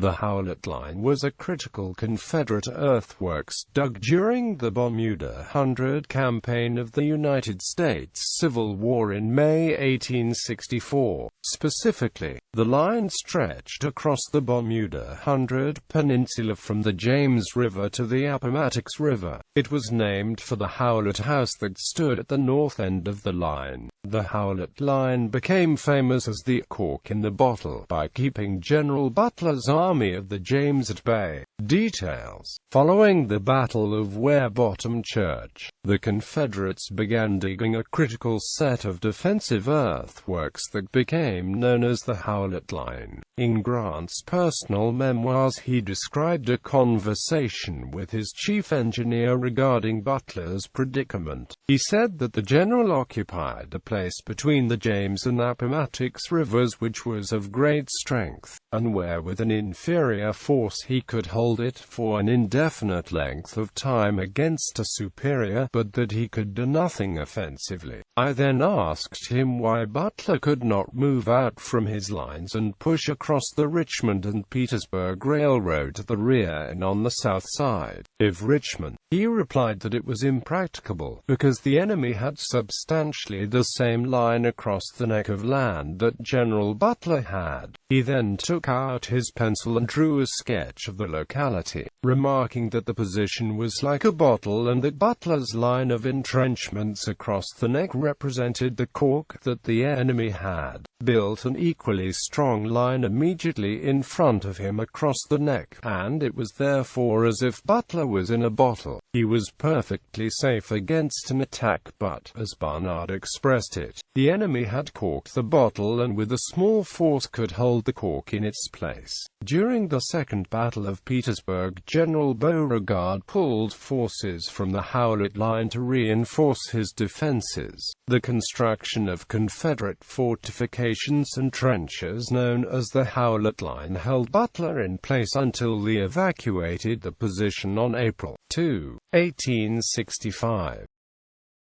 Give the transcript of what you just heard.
The Howlett Line was a critical Confederate earthworks dug during the Bermuda Hundred Campaign of the United States Civil War in May 1864. Specifically, the line stretched across the Bermuda Hundred Peninsula from the James River to the Appomattox River. It was named for the Howlett House that stood at the north end of the line. The Howlett Line became famous as the cork in the bottle by keeping General Butler's army of the James at bay. Details. Following the Battle of Bottom Church, the Confederates began digging a critical set of defensive earthworks that became known as the Howlett Line. In Grant's personal memoirs, he described a conversation with his chief engineer regarding Butler's predicament. He said that the general occupied a place between the James and Appomattox rivers which was of great strength, and where with an inferior force he could hold it for an indefinite length of time against a superior, but that he could do nothing offensively. I then asked him why Butler could not move out from his lines and push across the Richmond and Petersburg Railroad to the rear and on the south side of Richmond. He replied that it was impracticable, because the enemy had substantially the same line across the neck of land that General Butler had. He then took out his pencil and drew a sketch of the locality, remarking that the position was like a bottle and that Butler's line of entrenchments across the neck represented the cork that the enemy had built an equally strong line immediately in front of him across the neck, and it was therefore as if Butler was in a bottle. He was perfectly safe against an attack, but, as Barnard expressed it, the enemy had corked the bottle and with a small force could hold the cork in its place. During the Second Battle of Petersburg, General Beauregard pulled forces from the Howlett Line to reinforce his defenses. The construction of Confederate fortifications and trenches known as the Howlett Line held Butler in place until they evacuated the position on April 2, 1865.